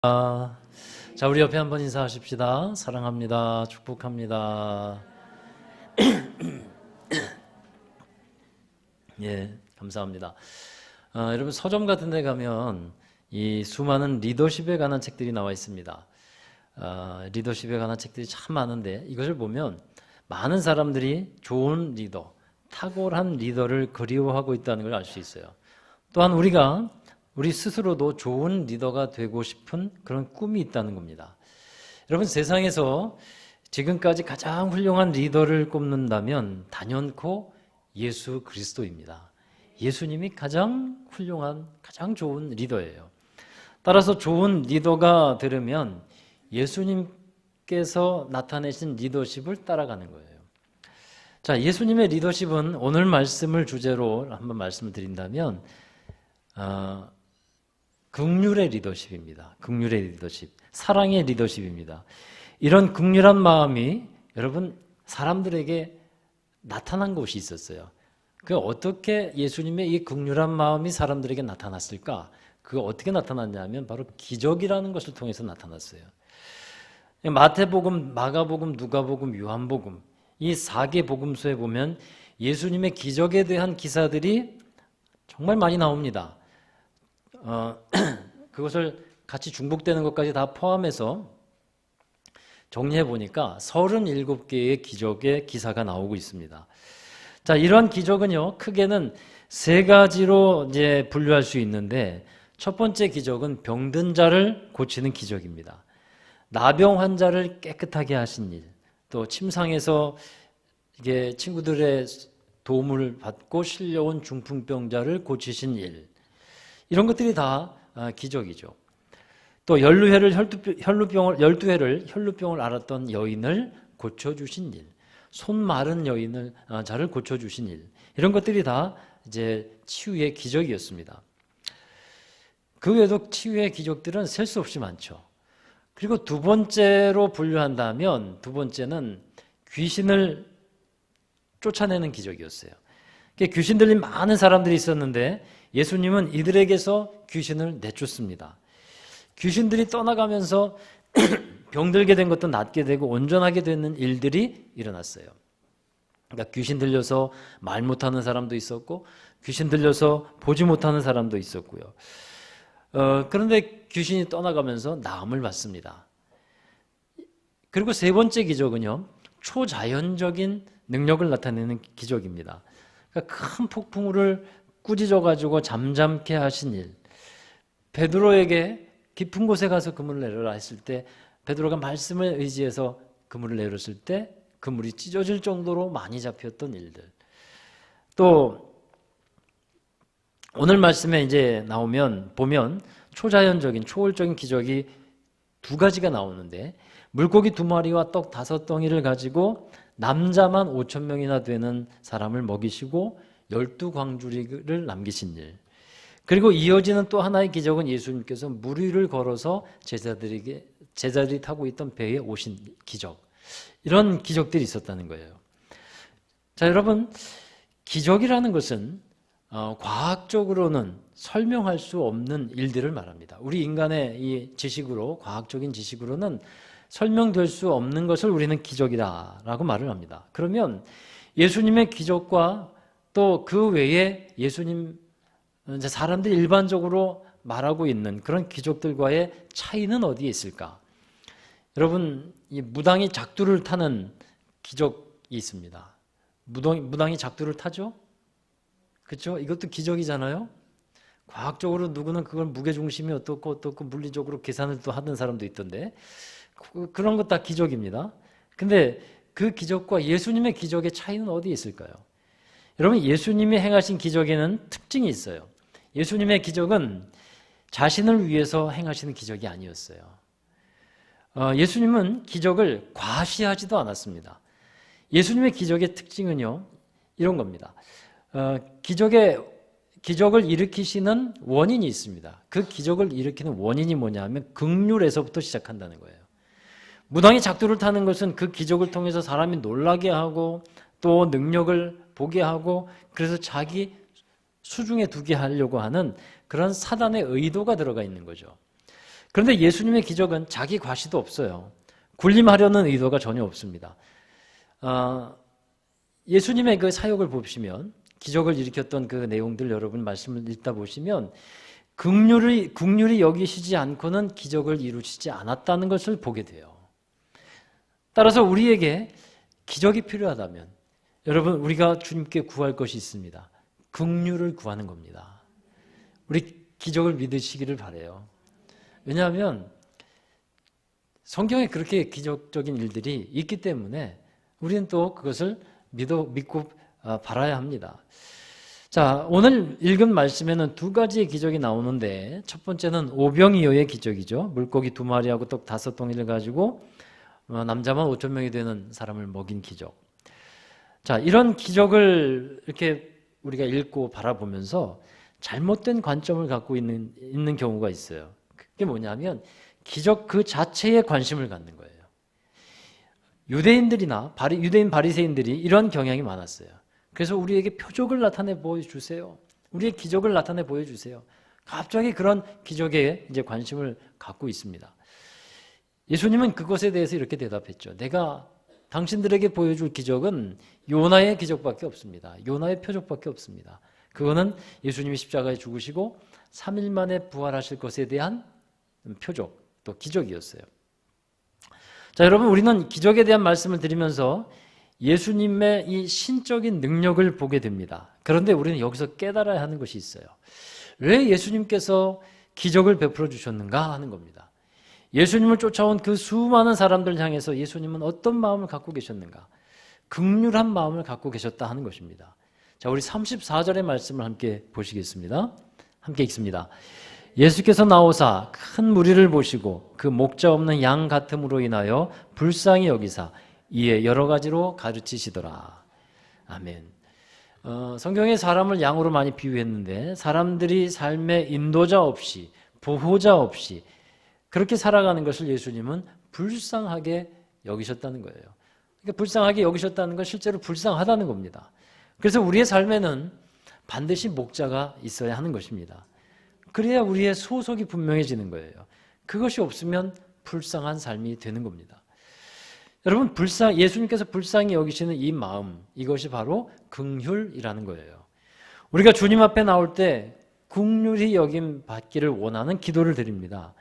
아, 자, 우리 옆에 한번 인사하십시다. 사랑합니다. 축복합니다. 예, 감사합니다. 여러분 서점 같은 데 가면 이 수많은 리더십에 관한 책들이 나와 있습니다. 리더십에 관한 책들이 참 많은데 이것을 보면 많은 사람들이 좋은 리더, 탁월한 리더를 그리워하고 있다는 걸 알 수 있어요. 또한 우리 스스로도 좋은 리더가 되고 싶은 그런 꿈이 있다는 겁니다. 여러분 세상에서 지금까지 가장 훌륭한 리더를 꼽는다면 단연코 예수 그리스도입니다. 예수님이 가장 훌륭한, 가장 좋은 리더예요. 따라서 좋은 리더가 되려면 예수님께서 나타내신 리더십을 따라가는 거예요. 자, 예수님의 리더십은 오늘 말씀을 주제로 한번 말씀을 드린다면 긍휼의 리더십입니다. 긍휼의 리더십, 사랑의 리더십입니다. 이런 긍휼한 마음이 여러분 사람들에게 나타난 곳이 있었어요. 그 어떻게 예수님의 이 긍휼한 마음이 사람들에게 나타났을까? 그거 어떻게 나타났냐면 바로 기적이라는 것을 통해서 나타났어요. 마태복음, 마가복음, 누가복음, 요한복음 이 4개 복음서에 보면 예수님의 기적에 대한 기사들이 정말 많이 나옵니다. 그것을 같이 중복되는 것까지 다 포함해서 정리해 보니까 37개의 기적의 기사가 나오고 있습니다. 자, 이러한 기적은요, 크게는 세 가지로 이제 분류할 수 있는데, 첫 번째 기적은 병든 자를 고치는 기적입니다. 나병 환자를 깨끗하게 하신 일, 또 침상에서 이게 친구들의 도움을 받고 실려온 중풍병자를 고치신 일, 이런 것들이 다 기적이죠. 또 열두해를 혈루병을 앓았던 여인을 고쳐주신 일, 손 마른 자를 고쳐주신 일, 이런 것들이 다 이제 치유의 기적이었습니다. 그 외에도 치유의 기적들은 셀 수 없이 많죠. 그리고 두 번째로 분류한다면 두 번째는 귀신을 쫓아내는 기적이었어요. 귀신 들린 많은 사람들이 있었는데 예수님은 이들에게서 귀신을 내쫓습니다. 귀신들이 떠나가면서 병들게 된 것도 낫게 되고 온전하게 되는 일들이 일어났어요. 그러니까 귀신 들려서 말 못하는 사람도 있었고 귀신 들려서 보지 못하는 사람도 있었고요. 그런데 귀신이 떠나가면서 나음을 받습니다. 그리고 세 번째 기적은요, 초자연적인 능력을 나타내는 기적입니다. 그러니까 큰 폭풍우를 꾸짖어가지고 잠잠케 하신 일, 베드로에게 깊은 곳에 가서 그물을 내려라 했을 때 베드로가 말씀을 의지해서 그물을 내렸을 때 그물이 찢어질 정도로 많이 잡혔던 일들, 또 오늘 말씀에 이제 보면 초자연적인 초월적인 기적이 두 가지가 나오는데 물고기 2마리와 떡 5덩이를 가지고 남자만 5,000명이나 되는 사람을 먹이시고 12광주리를 남기신 일, 그리고 이어지는 또 하나의 기적은 예수님께서 물 위를 걸어서 제자들이 타고 있던 배에 오신 기적, 이런 기적들이 있었다는 거예요. 자, 여러분, 기적이라는 것은 과학적으로는 설명할 수 없는 일들을 말합니다. 우리 인간의 이 지식으로, 과학적인 지식으로는 설명될 수 없는 것을 우리는 기적이다라고 말을 합니다. 그러면 예수님의 기적과 또 그 외에 사람들이 일반적으로 말하고 있는 그런 기적들과의 차이는 어디에 있을까? 여러분, 이 무당이 작두를 타는 기적이 있습니다. 무당이 작두를 타죠? 그렇죠? 이것도 기적이잖아요. 과학적으로 누구는 그걸 무게중심이 어떻고 물리적으로 계산을 또 하는 사람도 있던데 그런 것 다 기적입니다. 근데 그 기적과 예수님의 기적의 차이는 어디에 있을까요? 여러분, 예수님이 행하신 기적에는 특징이 있어요. 예수님의 기적은 자신을 위해서 행하시는 기적이 아니었어요. 예수님은 기적을 과시하지도 않았습니다. 예수님의 기적의 특징은요, 이런 겁니다. 기적을 일으키시는 원인이 있습니다. 그 기적을 일으키는 원인이 뭐냐 하면 긍휼에서부터 시작한다는 거예요. 무당이 작두를 타는 것은 그 기적을 통해서 사람이 놀라게 하고 또 능력을 보게 하고 그래서 자기 수중에 두게 하려고 하는 그런 사단의 의도가 들어가 있는 거죠. 그런데 예수님의 기적은 자기 과시도 없어요. 군림하려는 의도가 전혀 없습니다. 예수님의 그 사역을 보시면, 기적을 일으켰던 그 내용들 여러분 말씀을 읽다 보시면 긍휼히 여기시지 않고는 기적을 이루시지 않았다는 것을 보게 돼요. 따라서 우리에게 기적이 필요하다면 여러분, 우리가 주님께 구할 것이 있습니다. 긍휼을 구하는 겁니다. 우리 기적을 믿으시기를 바라요. 왜냐하면 성경에 그렇게 기적적인 일들이 있기 때문에 우리는 또 그것을 믿고 바라야 합니다. 자, 오늘 읽은 말씀에는 두 가지의 기적이 나오는데, 첫 번째는 오병이어의 기적이죠. 물고기 2마리하고 떡 5덩이를 가지고 남자만 5,000명이 되는 사람을 먹인 기적. 자, 이런 기적을 이렇게 우리가 읽고 바라보면서 잘못된 관점을 갖고 있는 경우가 있어요. 그게 뭐냐면 기적 그 자체에 관심을 갖는 거예요. 유대인들이나 유대인 바리새인들이 이런 경향이 많았어요. 그래서 우리에게 표적을 나타내 보여주세요. 우리의 기적을 나타내 보여주세요. 갑자기 그런 기적에 이제 관심을 갖고 있습니다. 예수님은 그것에 대해서 이렇게 대답했죠. 내가 당신들에게 보여줄 기적은 요나의 기적밖에 없습니다. 요나의 표적밖에 없습니다. 그거는 예수님이 십자가에 죽으시고 3일 만에 부활하실 것에 대한 표적, 또 기적이었어요. 자, 여러분, 우리는 기적에 대한 말씀을 드리면서 예수님의 이 신적인 능력을 보게 됩니다. 그런데 우리는 여기서 깨달아야 하는 것이 있어요. 왜 예수님께서 기적을 베풀어 주셨는가 하는 겁니다. 예수님을 쫓아온 그 수많은 사람들 향해서 예수님은 어떤 마음을 갖고 계셨는가? 긍휼한 마음을 갖고 계셨다 하는 것입니다. 자, 우리 34절의 말씀을 함께 보시겠습니다. 함께 읽습니다. 예수께서 나오사 큰 무리를 보시고 그 목자 없는 양 같음으로 인하여 불쌍히 여기사 이에 여러 가지로 가르치시더라. 아멘. 성경에 사람을 양으로 많이 비유했는데, 사람들이 삶의 인도자 없이, 보호자 없이 그렇게 살아가는 것을 예수님은 불쌍하게 여기셨다는 거예요. 그러니까 불쌍하게 여기셨다는 건 실제로 불쌍하다는 겁니다. 그래서 우리의 삶에는 반드시 목자가 있어야 하는 것입니다. 그래야 우리의 소속이 분명해지는 거예요. 그것이 없으면 불쌍한 삶이 되는 겁니다. 여러분, 예수님께서 불쌍히 여기시는 이 마음, 이것이 바로 긍휼이라는 거예요. 우리가 주님 앞에 나올 때 긍휼히 여김 받기를 원하는 기도를 드립니다.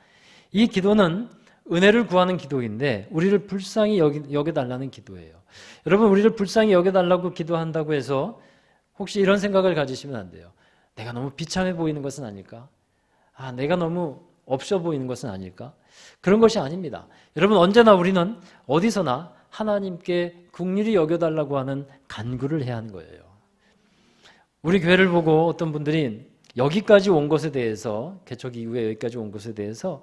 이 기도는 은혜를 구하는 기도인데 우리를 불쌍히 여겨달라는 기도예요. 여러분, 우리를 불쌍히 여겨달라고 기도한다고 해서 혹시 이런 생각을 가지시면 안 돼요. 내가 너무 비참해 보이는 것은 아닐까? 내가 너무 없어 보이는 것은 아닐까? 그런 것이 아닙니다. 여러분, 언제나 우리는 어디서나 하나님께 긍휼히 여겨달라고 하는 간구를 해야 하는 거예요. 우리 교회를 보고 어떤 분들이 여기까지 온 것에 대해서, 개척 이후에 여기까지 온 것에 대해서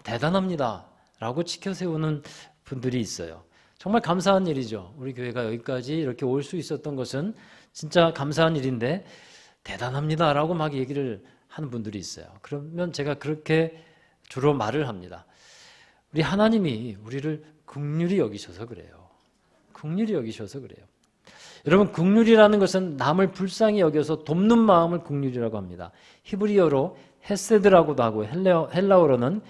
대단합니다 라고 치켜세우는 분들이 있어요. 정말 감사한 일이죠. 우리 교회가 여기까지 이렇게 올 수 있었던 것은 진짜 감사한 일인데 대단합니다 라고 막 얘기를 하는 분들이 있어요. 그러면 제가 그렇게 주로 말을 합니다. 우리 하나님이 우리를 긍휼히 여기셔서 그래요. 긍휼히 여기셔서 그래요. 여러분, 긍휼이라는 것은 남을 불쌍히 여겨서 돕는 마음을 긍휼이라고 합니다. 히브리어로 헤세드라고도 하고 헬라어로는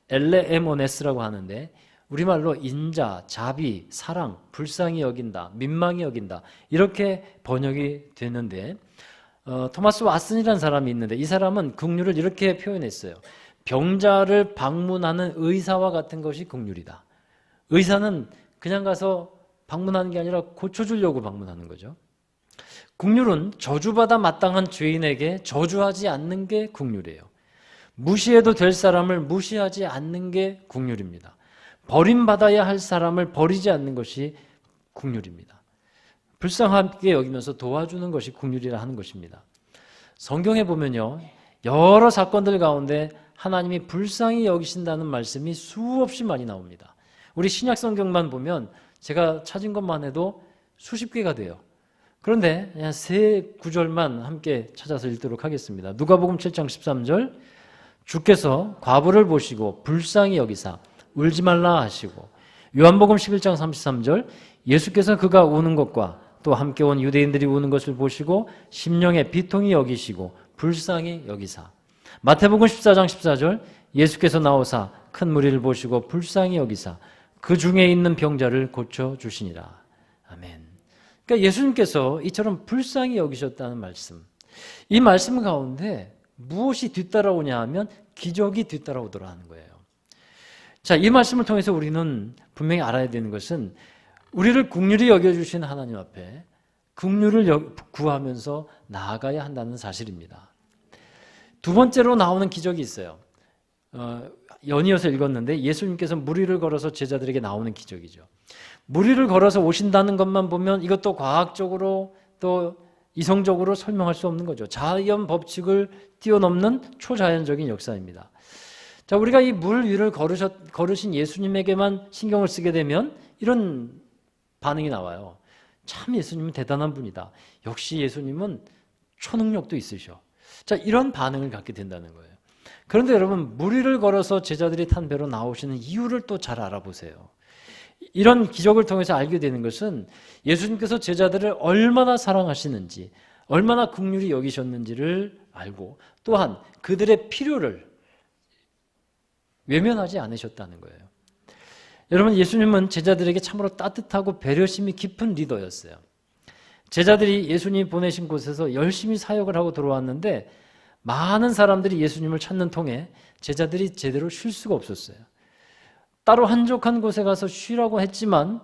엘레에모네스라고 하는데, 우리말로 인자, 자비, 사랑, 불쌍히 여긴다, 민망히 여긴다, 이렇게 번역이 되는데, 토마스 왓슨이라는 사람이 있는데 이 사람은 긍휼을 이렇게 표현했어요. 병자를 방문하는 의사와 같은 것이 긍휼이다. 의사는 그냥 가서 방문하는 게 아니라 고쳐주려고 방문하는 거죠. 긍휼은 저주받아 마땅한 죄인에게 저주하지 않는 게 긍휼이에요. 무시해도 될 사람을 무시하지 않는 게 긍휼입니다. 버림받아야 할 사람을 버리지 않는 것이 긍휼입니다. 불쌍하게 여기면서 도와주는 것이 긍휼이라 하는 것입니다. 성경에 보면요, 여러 사건들 가운데 하나님이 불쌍히 여기신다는 말씀이 수없이 많이 나옵니다. 우리 신약 성경만 보면 제가 찾은 것만 해도 수십 개가 돼요. 그런데 그냥 세 구절만 함께 찾아서 읽도록 하겠습니다. 누가복음 7장 13절, 주께서 과부를 보시고 불쌍히 여기사 울지 말라 하시고, 요한복음 11장 33절, 예수께서 그가 우는 것과 또 함께 온 유대인들이 우는 것을 보시고 심령에 비통히 여기시고 불쌍히 여기사, 마태복음 14장 14절, 예수께서 나오사 큰 무리를 보시고 불쌍히 여기사 그 중에 있는 병자를 고쳐주시니라. 아멘. 그러니까 예수님께서 이처럼 불쌍히 여기셨다는 말씀, 이 말씀 가운데 무엇이 뒤따라오냐 하면 기적이 뒤따라오더라 하는 거예요. 자, 이 말씀을 통해서 우리는 분명히 알아야 되는 것은 우리를 긍휼히 여겨주신 하나님 앞에 긍휼을 구하면서 나아가야 한다는 사실입니다. 두 번째로 나오는 기적이 있어요. 연이어서 읽었는데 예수님께서 무리를 걸어서 제자들에게 나오는 기적이죠. 무리를 걸어서 오신다는 것만 보면 이것도 과학적으로 또 이성적으로 설명할 수 없는 거죠. 자연 법칙을 뛰어넘는 초자연적인 역사입니다. 자, 우리가 이 물 위를 걸으신 예수님에게만 신경을 쓰게 되면 이런 반응이 나와요. 참 예수님은 대단한 분이다. 역시 예수님은 초능력도 있으셔. 자, 이런 반응을 갖게 된다는 거예요. 그런데 여러분, 물 위를 걸어서 제자들이 탄 배로 나오시는 이유를 또 잘 알아보세요. 이런 기적을 통해서 알게 되는 것은 예수님께서 제자들을 얼마나 사랑하시는지, 얼마나 긍휼히 여기셨는지를 알고 또한 그들의 필요를 외면하지 않으셨다는 거예요. 여러분, 예수님은 제자들에게 참으로 따뜻하고 배려심이 깊은 리더였어요. 제자들이 예수님이 보내신 곳에서 열심히 사역을 하고 들어왔는데 많은 사람들이 예수님을 찾는 통에 제자들이 제대로 쉴 수가 없었어요. 따로 한적한 곳에 가서 쉬라고 했지만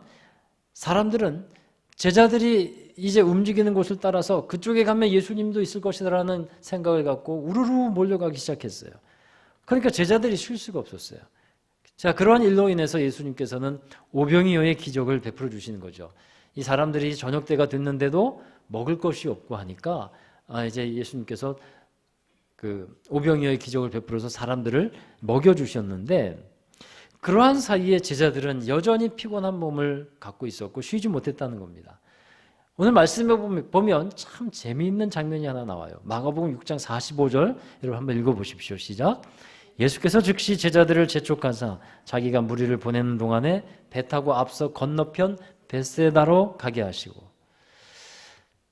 사람들은 제자들이 이제 움직이는 곳을 따라서 그쪽에 가면 예수님도 있을 것이라는 생각을 갖고 우르르 몰려가기 시작했어요. 그러니까 제자들이 쉴 수가 없었어요. 자, 그러한 일로 인해서 예수님께서는 오병이어의 기적을 베풀어 주시는 거죠. 이 사람들이 저녁 때가 됐는데도 먹을 것이 없고 하니까 이제 예수님께서 그 오병이어의 기적을 베풀어서 사람들을 먹여 주셨는데 그러한 사이에 제자들은 여전히 피곤한 몸을 갖고 있었고 쉬지 못했다는 겁니다. 오늘 말씀에 보면 참 재미있는 장면이 하나 나와요. 마가복음 6장 45절 여러분 한번 읽어보십시오. 시작. 예수께서 즉시 제자들을 재촉하사 자기가 무리를 보내는 동안에 배 타고 앞서 건너편 벳세다로 가게 하시고,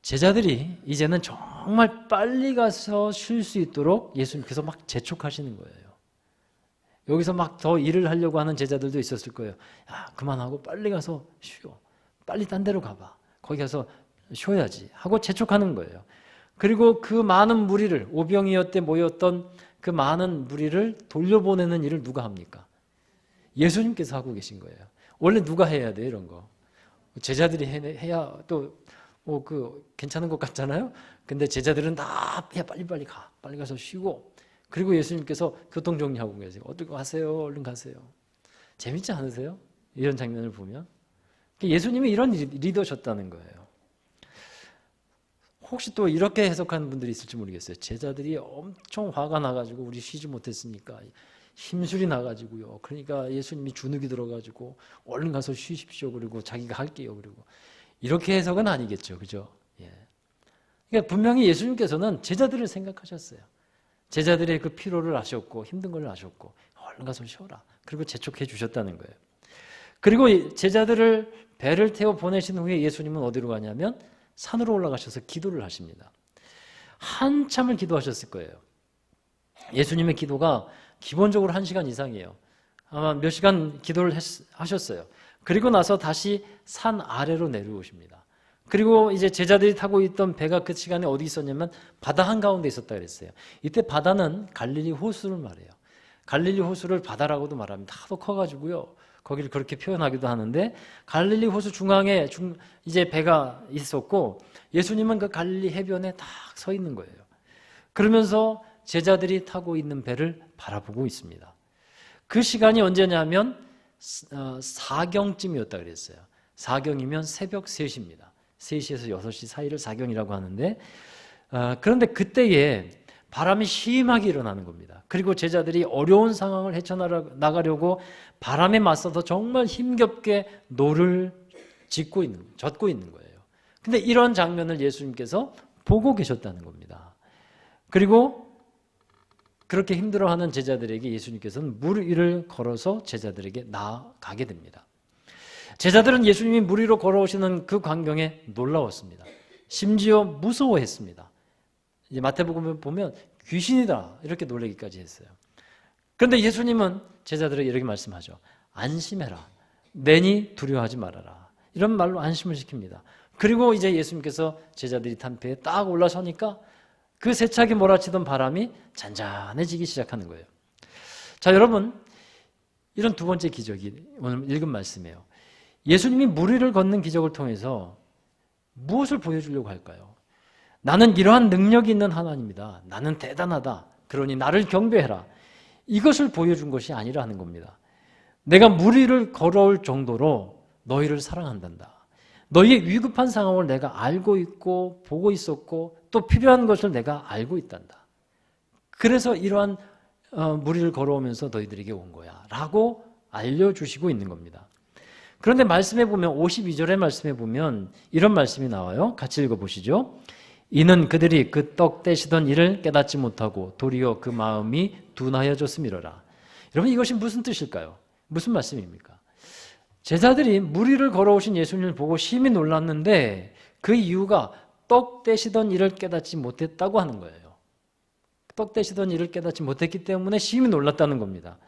제자들이 이제는 정말 빨리 가서 쉴 수 있도록 예수님께서 막 재촉하시는 거예요. 여기서 막 더 일을 하려고 하는 제자들도 있었을 거예요. 야, 그만하고 빨리 가서 쉬어. 빨리 딴 데로 가봐. 거기 가서 쉬어야지 하고 재촉하는 거예요. 그리고 그 많은 무리를, 오병이어 때 모였던 그 많은 무리를 돌려보내는 일을 누가 합니까? 예수님께서 하고 계신 거예요. 원래 누가 해야 돼요, 이런 거? 제자들이 해야 또 괜찮은 것 같잖아요. 근데 제자들은 다 빨리 가. 빨리 가서 쉬고. 그리고 예수님께서 교통 정리하고 계세요. 어떻게 가세요? 얼른 가세요. 재밌지 않으세요? 이런 장면을 보면. 예수님이 이런 리더셨다는 거예요. 혹시 또 이렇게 해석하는 분들이 있을지 모르겠어요. 제자들이 엄청 화가 나가지고 우리 쉬지 못했으니까 힘술이 나가지고요. 그러니까 예수님이 주눅이 들어가지고 얼른 가서 쉬십시오. 그리고 자기가 할게요. 그리고 이렇게 해석은 아니겠죠. 그죠? 예. 그러니까 분명히 예수님께서는 제자들을 생각하셨어요. 제자들의 그 피로를 아셨고 힘든 걸 아셨고 얼른 가서 쉬어라. 그리고 재촉해 주셨다는 거예요. 그리고 제자들을 배를 태워 보내신 후에 예수님은 어디로 가냐면 산으로 올라가셔서 기도를 하십니다. 한참을 기도하셨을 거예요. 예수님의 기도가 기본적으로 1시간 이상이에요. 아마 몇 시간 기도를 하셨어요. 그리고 나서 다시 산 아래로 내려오십니다. 그리고 이제 제자들이 타고 있던 배가 그 시간에 어디 있었냐면 바다 한가운데 있었다 그랬어요. 이때 바다는 갈릴리 호수를 말해요. 갈릴리 호수를 바다라고도 말합니다. 하도 커가지고요. 거기를 그렇게 표현하기도 하는데 갈릴리 호수 중앙에 이제 배가 있었고 예수님은 그 갈릴리 해변에 딱 서 있는 거예요. 그러면서 제자들이 타고 있는 배를 바라보고 있습니다. 그 시간이 언제냐면 사경쯤이었다 그랬어요. 사경이면 새벽 3시입니다. 3시에서 6시 사이를 사경이라고 하는데 그런데 그때에 바람이 심하게 일어나는 겁니다. 그리고 제자들이 어려운 상황을 헤쳐나가려고 바람에 맞서서 정말 힘겹게 노를 젓고 있는 거예요. 근데 이런 장면을 예수님께서 보고 계셨다는 겁니다. 그리고 그렇게 힘들어하는 제자들에게 예수님께서는 물 위를 걸어서 제자들에게 나아가게 됩니다. 제자들은 예수님이 물 위로 걸어오시는 그 광경에 놀라웠습니다. 심지어 무서워했습니다. 이제 마태복음을 보면 귀신이다 이렇게 놀라기까지 했어요. 그런데 예수님은 제자들에게 이렇게 말씀하죠. 안심해라. 내니 두려워하지 말아라. 이런 말로 안심을 시킵니다. 그리고 이제 예수님께서 제자들이 탄 배에 딱 올라서니까 그 세차게 몰아치던 바람이 잔잔해지기 시작하는 거예요. 자, 여러분, 이런 두 번째 기적이 오늘 읽은 말씀이에요. 예수님이 물 위를 걷는 기적을 통해서 무엇을 보여주려고 할까요? 나는 이러한 능력이 있는 하나님이다. 나는 대단하다. 그러니 나를 경배해라. 이것을 보여준 것이 아니라 하는 겁니다. 내가 물 위를 걸어올 정도로 너희를 사랑한단다. 너희의 위급한 상황을 내가 알고 있고 보고 있었고 또 필요한 것을 내가 알고 있단다. 그래서 이러한 물 위를 걸어오면서 너희들에게 온 거야 라고 알려주시고 있는 겁니다. 그런데 말씀해 보면 52절의 말씀해 보면 이런 말씀이 나와요. 같이 읽어보시죠. 이는 그들이 그 떡 떼시던 일을 깨닫지 못하고 도리어 그 마음이 둔하여졌음이로라. 여러분, 이것이 무슨 뜻일까요? 무슨 말씀입니까? 제자들이 물 위를 걸어오신 예수님을 보고 심히 놀랐는데 그 이유가 떡 떼시던 일을 깨닫지 못했다고 하는 거예요. 떡 떼시던 일을 깨닫지 못했기 때문에 심히 놀랐다는 겁니다.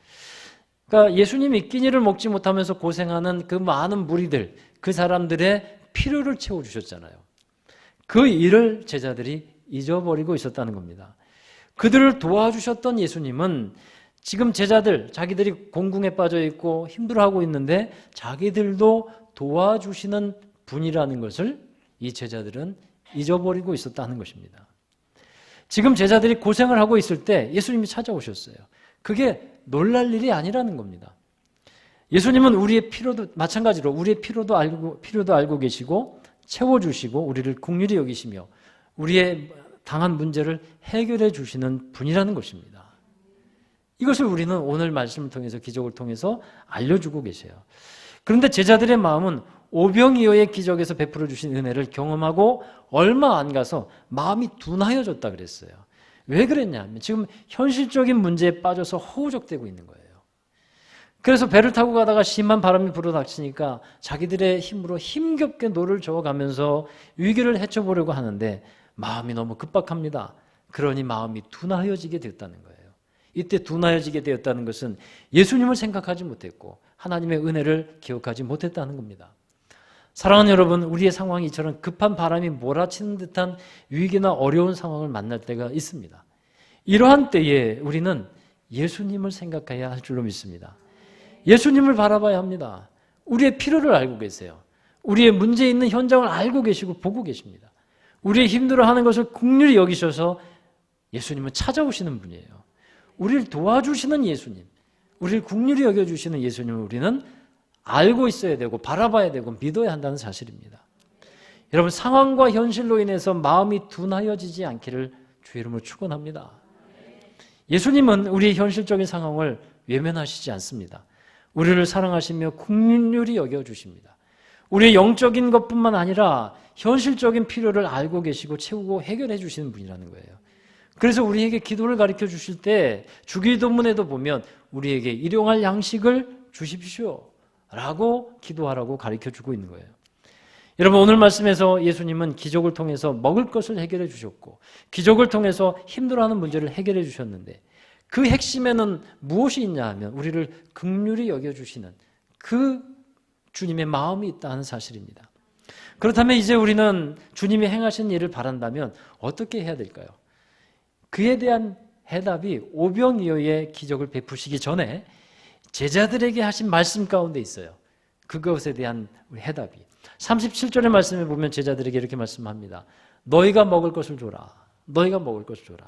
그러니까 예수님이 끼니를 먹지 못하면서 고생하는 그 많은 무리들, 그 사람들의 필요를 채워주셨잖아요. 그 일을 제자들이 잊어버리고 있었다는 겁니다. 그들을 도와주셨던 예수님은 지금 제자들, 자기들이 공궁에 빠져 있고 힘들어하고 있는데 자기들도 도와주시는 분이라는 것을 이 제자들은 잊어버리고 있었다는 것입니다. 지금 제자들이 고생을 하고 있을 때 예수님이 찾아오셨어요. 그게 놀랄 일이 아니라는 겁니다. 예수님은 우리의 필요도 마찬가지로 우리의 필요도 알고 계시고 채워주시고 우리를 긍휼히 여기시며 우리의 당한 문제를 해결해 주시는 분이라는 것입니다. 이것을 우리는 오늘 말씀을 통해서 기적을 통해서 알려주고 계세요. 그런데 제자들의 마음은 오병이어의 기적에서 베풀어 주신 은혜를 경험하고 얼마 안 가서 마음이 둔하여졌다 그랬어요. 왜 그랬냐면 지금 현실적인 문제에 빠져서 허우적대고 있는 거예요. 그래서 배를 타고 가다가 심한 바람이 불어닥치니까 자기들의 힘으로 힘겹게 노를 저어가면서 위기를 헤쳐보려고 하는데 마음이 너무 급박합니다. 그러니 마음이 둔하여지게 됐다는 거예요. 이때 둔하여지게 되었다는 것은 예수님을 생각하지 못했고 하나님의 은혜를 기억하지 못했다는 겁니다. 사랑하는 여러분, 우리의 상황이 이처럼 급한 바람이 몰아치는 듯한 위기나 어려운 상황을 만날 때가 있습니다. 이러한 때에 우리는 예수님을 생각해야 할 줄로 믿습니다. 예수님을 바라봐야 합니다. 우리의 필요를 알고 계세요. 우리의 문제 있는 현장을 알고 계시고 보고 계십니다. 우리의 힘들어하는 것을 긍휼히 여기셔서 예수님은 찾아오시는 분이에요. 우리를 도와주시는 예수님, 우리를 긍휼히 여겨주시는 예수님을 우리는 알고 있어야 되고 바라봐야 되고 믿어야 한다는 사실입니다. 여러분, 상황과 현실로 인해서 마음이 둔하여지지 않기를 주의 이름으로 축원합니다. 예수님은 우리의 현실적인 상황을 외면하시지 않습니다. 우리를 사랑하시며 긍휼히 여겨주십니다. 우리의 영적인 것뿐만 아니라 현실적인 필요를 알고 계시고 채우고 해결해 주시는 분이라는 거예요. 그래서 우리에게 기도를 가르쳐 주실 때 주기도문에도 보면 우리에게 일용할 양식을 주십시오 라고 기도하라고 가르쳐 주고 있는 거예요. 여러분, 오늘 말씀에서 예수님은 기적을 통해서 먹을 것을 해결해 주셨고 기적을 통해서 힘들어하는 문제를 해결해 주셨는데 그 핵심에는 무엇이 있냐 하면 우리를 긍휼히 여겨주시는 그 주님의 마음이 있다는 사실입니다. 그렇다면 이제 우리는 주님이 행하신 일을 바란다면 어떻게 해야 될까요? 그에 대한 해답이 오병이어의 기적을 베푸시기 전에 제자들에게 하신 말씀 가운데 있어요. 그것에 대한 해답이 37절의 말씀에 보면 제자들에게 이렇게 말씀합니다. 너희가 먹을 것을 줘라. 너희가 먹을 것을 줘라.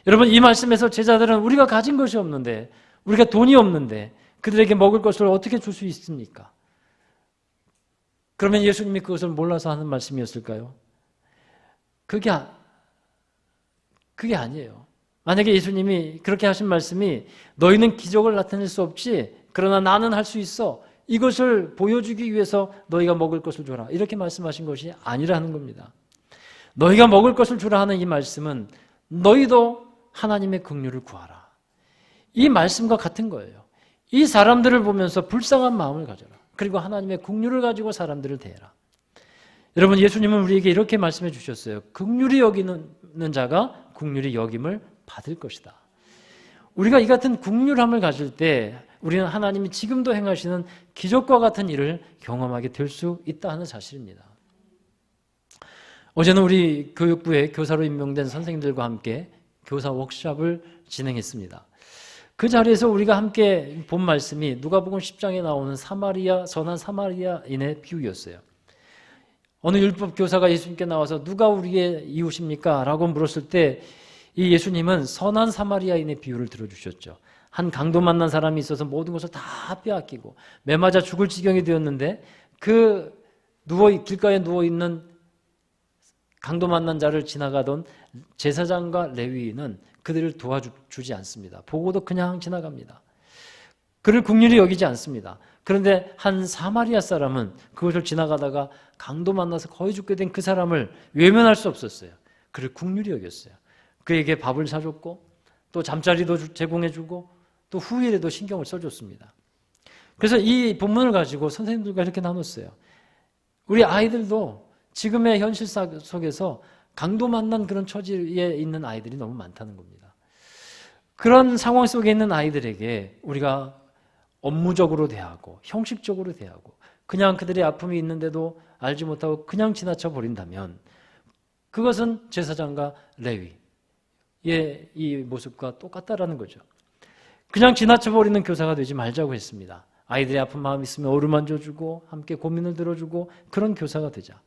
여러분, 이 말씀에서 제자들은 우리가 가진 것이 없는데, 우리가 돈이 없는데 그들에게 먹을 것을 어떻게 줄 수 있습니까? 그러면 예수님이 그것을 몰라서 하는 말씀이었을까요? 그게 아니에요. 만약에 예수님이 그렇게 하신 말씀이 너희는 기적을 나타낼 수 없지 그러나 나는 할 수 있어, 이것을 보여주기 위해서 너희가 먹을 것을 줘라, 이렇게 말씀하신 것이 아니라는 겁니다. 너희가 먹을 것을 주라 하는 이 말씀은 너희도 하나님의 긍휼을 구하라, 이 말씀과 같은 거예요. 이 사람들을 보면서 불쌍한 마음을 가져라. 그리고 하나님의 긍휼을 가지고 사람들을 대해라. 여러분, 예수님은 우리에게 이렇게 말씀해 주셨어요. 긍휼히 여기는 자가 긍휼히 여김을 받을 것이다. 우리가 이 같은 국률함을 가질 때 우리는 하나님이 지금도 행하시는 기적과 같은 일을 경험하게 될 수 있다 하는 사실입니다. 어제는 우리 교육부에 교사로 임명된 선생님들과 함께 교사 워크숍을 진행했습니다. 그 자리에서 우리가 함께 본 말씀이 누가복음 10장에 나오는 선한 사마리아인의 비유였어요. 어느 율법 교사가 예수님께 나와서 누가 우리의 이웃입니까? 라고 물었을 때 이 예수님은 선한 사마리아인의 비유를 들어주셨죠. 한 강도 만난 사람이 있어서 모든 것을 다 빼앗기고 매맞아 죽을 지경이 되었는데 그 길가에 누워있는 강도 만난 자를 지나가던 제사장과 레위인은 그들을 도와주지 않습니다. 보고도 그냥 지나갑니다. 그를 긍휼히 여기지 않습니다. 그런데 한 사마리아 사람은 그것을 지나가다가 강도 만나서 거의 죽게 된 그 사람을 외면할 수 없었어요. 그를 긍휼히 여겼어요. 그에게 밥을 사줬고 또 잠자리도 제공해주고 또 후일에도 신경을 써줬습니다. 그래서 이 본문을 가지고 선생님들과 이렇게 나눴어요. 우리 아이들도 지금의 현실 속에서 강도 만난 그런 처지에 있는 아이들이 너무 많다는 겁니다. 그런 상황 속에 있는 아이들에게 우리가 업무적으로 대하고 형식적으로 대하고 그냥 그들의 아픔이 있는데도 알지 못하고 그냥 지나쳐 버린다면 그것은 제사장과 레위의 이 모습과 똑같다라는 거죠. 그냥 지나쳐 버리는 교사가 되지 말자고 했습니다. 아이들의 아픈 마음이 있으면 어루만져주고 함께 고민을 들어주고 그런 교사가 되자.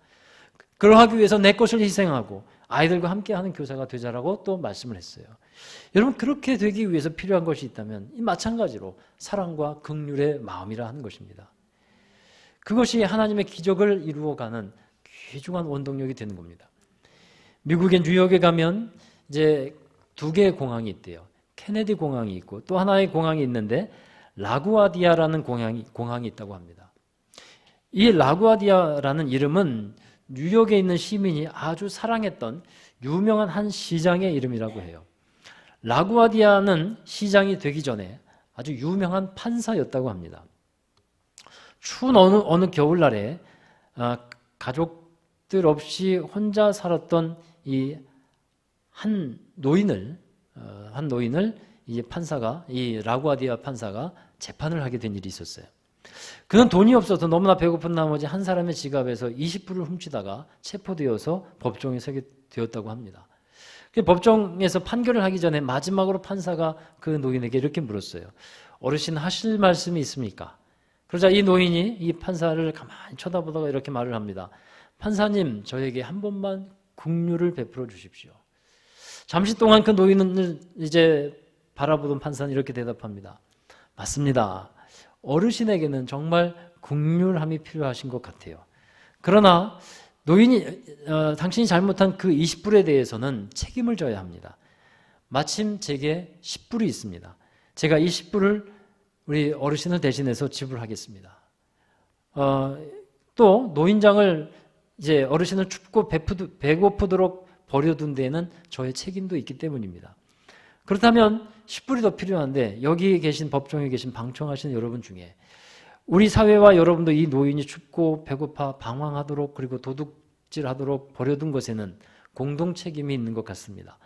그러하기 위해서 내 것을 희생하고 아이들과 함께하는 교사가 되자라고 또 말씀을 했어요. 여러분 그렇게 되기 위해서 필요한 것이 있다면 마찬가지로 사랑과 긍휼의 마음이라 하는 것입니다. 그것이 하나님의 기적을 이루어가는 귀중한 원동력이 되는 겁니다. 미국의 뉴욕에 가면 이제 2개의 공항이 있대요. 케네디 공항이 있고 또 하나의 공항이 있는데 라구아디아라는 공항이 있다고 합니다. 이 라구아디아라는 이름은 뉴욕에 있는 시민이 아주 사랑했던 유명한 한 시장의 이름이라고 해요. 라구아디아는 시장이 되기 전에 아주 유명한 판사였다고 합니다. 추운 어느 겨울날에 가족들 없이 혼자 살았던 이 한 노인을 이 라구아디아 판사가 재판을 하게 된 일이 있었어요. 그는 돈이 없어서 너무나 배고픈 나머지 한 사람의 지갑에서 20불을 훔치다가 체포되어서 법정에 서게 되었다고 합니다. 법정에서 판결을 하기 전에 마지막으로 판사가 그 노인에게 이렇게 물었어요. 어르신 하실 말씀이 있습니까? 그러자 이 노인이 이 판사를 가만히 쳐다보다가 이렇게 말을 합니다. 판사님, 저에게 한 번만 긍휼을 베풀어 주십시오. 잠시 동안 그 노인을 이제 바라보던 판사는 이렇게 대답합니다. 맞습니다. 어르신에게는 정말 긍휼함이 필요하신 것 같아요. 그러나 당신이 잘못한 그 20불에 대해서는 책임을 져야 합니다. 마침 제게 10불이 있습니다. 제가 이 10불을 우리 어르신을 대신해서 지불하겠습니다. 또 노인장을 이제 어르신을 춥고 배고프도록 버려둔 데에는 저의 책임도 있기 때문입니다. 그렇다면 10불이 더 필요한데 여기 계신 법정에 계신 방청하시는 여러분 중에 우리 사회와 여러분도 이 노인이 춥고 배고파 방황하도록 그리고 도둑질하도록 버려둔 것에는 공동 책임이 있는 것 같습니다.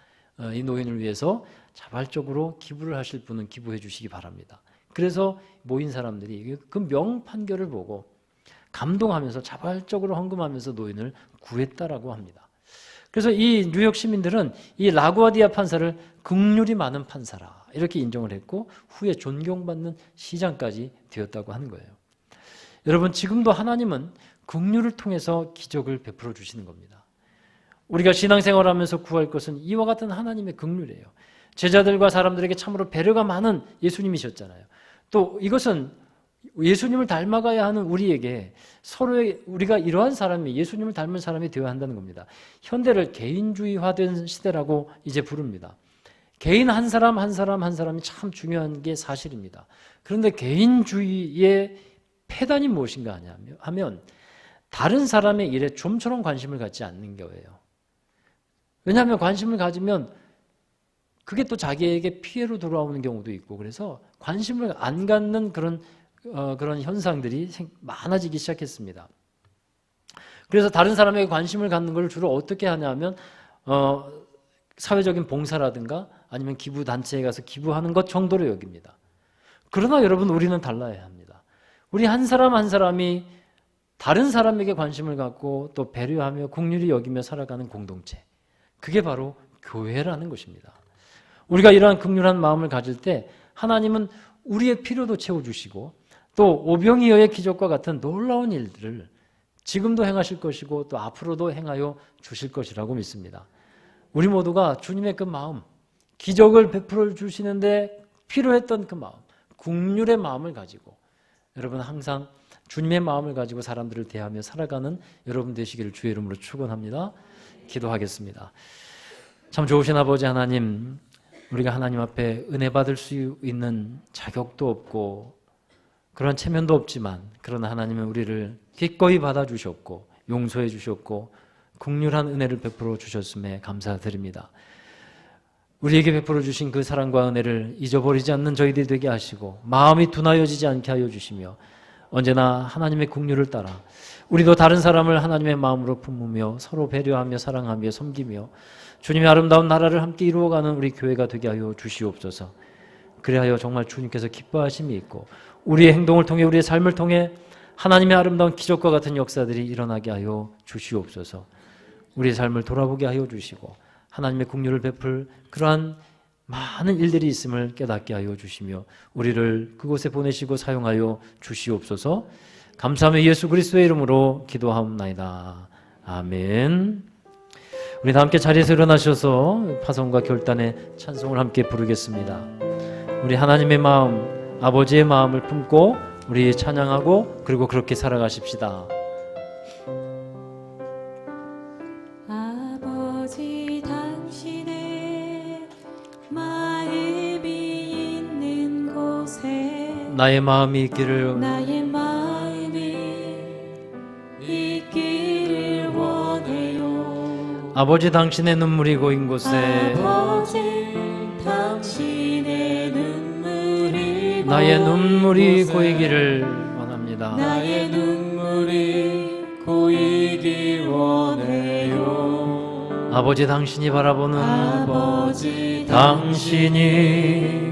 이 노인을 위해서 자발적으로 기부를 하실 분은 기부해 주시기 바랍니다. 그래서 모인 사람들이 그 명판결을 보고 감동하면서 자발적으로 헌금하면서 노인을 구했다라고 합니다. 그래서 이 뉴욕 시민들은 이 라구아디아 판사를 긍휼이 많은 판사라 이렇게 인정을 했고 후에 존경받는 시장까지 되었다고 하는 거예요. 여러분 지금도 하나님은 긍휼을 통해서 기적을 베풀어 주시는 겁니다. 우리가 신앙생활하면서 구할 것은 이와 같은 하나님의 긍휼이에요. 제자들과 사람들에게 참으로 배려가 많은 예수님이셨잖아요. 또 이것은 예수님을 닮아가야 하는 우리에게 서로의 우리가 이러한 사람이 예수님을 닮은 사람이 되어야 한다는 겁니다. 현대를 개인주의화된 시대라고 이제 부릅니다. 개인 한 사람 한 사람이 참 중요한 게 사실입니다. 그런데 개인주의의 폐단이 무엇인가 하면 다른 사람의 일에 좀처럼 관심을 갖지 않는 거예요. 왜냐하면 관심을 가지면 그게 또 자기에게 피해로 돌아오는 경우도 있고 그래서 관심을 안 갖는 그런 현상들이 많아지기 시작했습니다. 그래서 다른 사람에게 관심을 갖는 걸 주로 어떻게 하냐면 사회적인 봉사라든가 아니면 기부단체에 가서 기부하는 것 정도로 여깁니다. 그러나 여러분, 우리는 달라야 합니다. 우리 한 사람 한 사람이 다른 사람에게 관심을 갖고 또 배려하며 긍휼히 여기며 살아가는 공동체, 그게 바로 교회라는 것입니다. 우리가 이러한 긍휼한 마음을 가질 때 하나님은 우리의 필요도 채워주시고 또 오병이어의 기적과 같은 놀라운 일들을 지금도 행하실 것이고 또 앞으로도 행하여 주실 것이라고 믿습니다. 우리 모두가 주님의 그 마음, 기적을 베풀어 주시는데 필요했던 그 마음, 긍휼의 마음을 가지고 여러분 항상 주님의 마음을 가지고 사람들을 대하며 살아가는 여러분 되시기를 주의 이름으로 축원합니다. 기도하겠습니다. 참 좋으신 아버지 하나님, 우리가 하나님 앞에 은혜 받을 수 있는 자격도 없고 그런 체면도 없지만 그러나 하나님은 우리를 기꺼이 받아주셨고 용서해 주셨고 긍휼한 은혜를 베풀어 주셨음에 감사드립니다. 우리에게 베풀어 주신 그 사랑과 은혜를 잊어버리지 않는 저희들이 되게 하시고 마음이 둔하여지지 않게 하여 주시며 언제나 하나님의 긍휼을 따라 우리도 다른 사람을 하나님의 마음으로 품으며 서로 배려하며 사랑하며 섬기며 주님의 아름다운 나라를 함께 이루어가는 우리 교회가 되게 하여 주시옵소서. 그리하여 정말 주님께서 기뻐하심이 있고 우리의 행동을 통해 우리의 삶을 통해 하나님의 아름다운 기적과 같은 역사들이 일어나게 하여 주시옵소서. 우리의 삶을 돌아보게 하여 주시고 하나님의 긍휼을 베풀 그러한 많은 일들이 있음을 깨닫게 하여 주시며 우리를 그곳에 보내시고 사용하여 주시옵소서. 감사하며 예수 그리스도의 이름으로 기도하옵나이다. 아멘. 우리 다 함께 자리에서 일어나셔서 파송과 결단의 찬송을 함께 부르겠습니다. 우리 하나님의 마음, 아버지의 마음을 품고 우리 찬양하고 그리고 그렇게 살아가십시다. 아버지 당신의 마음이 있는 곳에 나의 마음이 있기를 나의 마음이 있기를 원해요. 아버지 당신의 눈물이 고인 곳에 아버지 당신의 눈물이 나의 눈물이 고이기를 원합니다. 나의 눈물이 고이기 원해요. 아버지 당신이 바라보는 아버지 당신이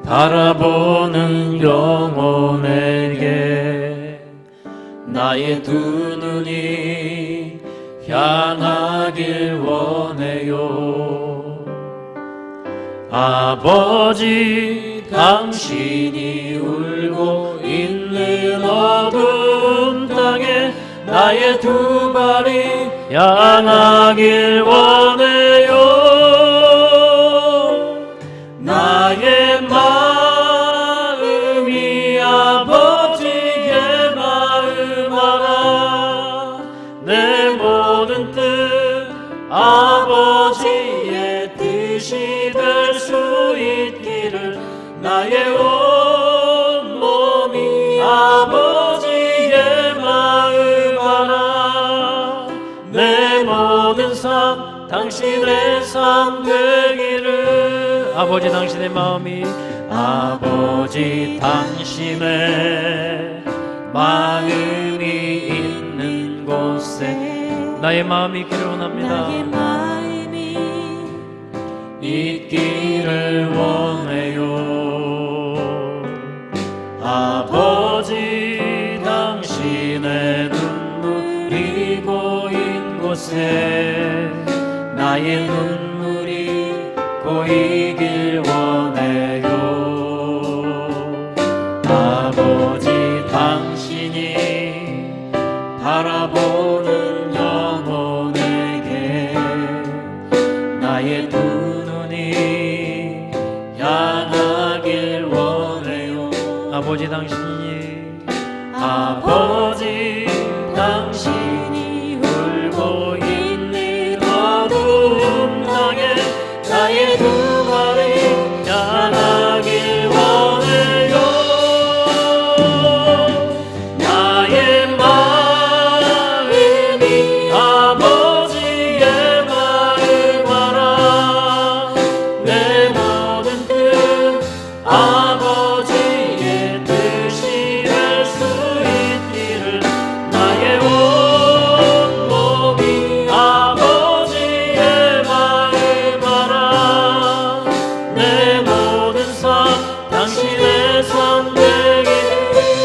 바라보는 영혼에게 나의 두 눈이 향하길 원해요. 아버지 당신이 울고 있는 어두운 땅에 나의 두 발이 향하길 원해요. 나의 마음이 아버지의 마음 알아. 내 모든 뜻 아버지의 뜻이 될 수 있기를 나의 온 몸이 아버지의 마음 알아. 내 모든 삶 당신의 삶 되기를. 아버지 당신의 마음이 아버지 당신의 마음이 있는 곳에 나의 마음이 있기를 원합니다. 나의 마음이 있기를 원해요. 아버지 당신의 눈물이 고인 곳에 나의 눈물이 고이길 원해요. 아버지 당신이 바라보는 영혼에게 나의 두 눈이 향하길 원해요. 아버지 당신이 울고 있는 어두운 땅에 나의 두 발이 향하길 원해요. 나의 마음이 아버지의 마음 알아. 내 모든 뜻 아버지의 뜻이 될 수 있기를 나의 온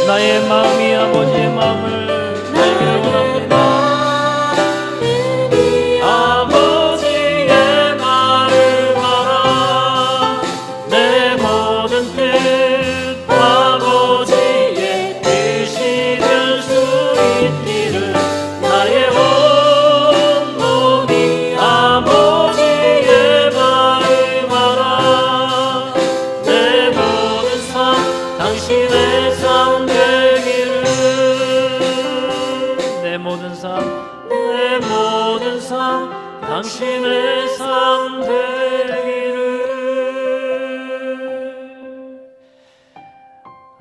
나의 마음이 아버지의 마음을 알기를 원합니다. 아버지의 마음을 알아 내 모든 뜻 아버지의 뜻이 될 수 있기를 나의 온 몸이 아버지의 마음 알아 내 모든 삶 당신의 삶 되기를 내 모든 삶 당신의 삶 되기를.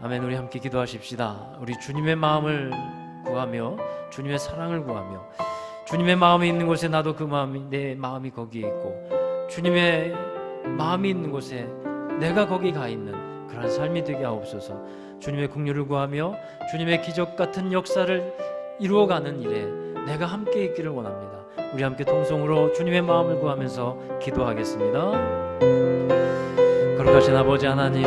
아멘. 우리 함께 기도하십시다. 우리 주님의 마음을 구하며 주님의 사랑을 구하며 주님의 마음이 있는 곳에 나도 그 마음이 내 마음이 거기에 있고 주님의 마음이 있는 곳에 내가 거기 가 있는 그러한 삶이 되게 하옵소서. 주님의 긍휼을 구하며 주님의 기적 같은 역사를 이루어가는 일에 내가 함께 있기를 원합니다. 우리 함께 통성으로 주님의 마음을 구하면서 기도하겠습니다. 거룩하신 아버지 하나님,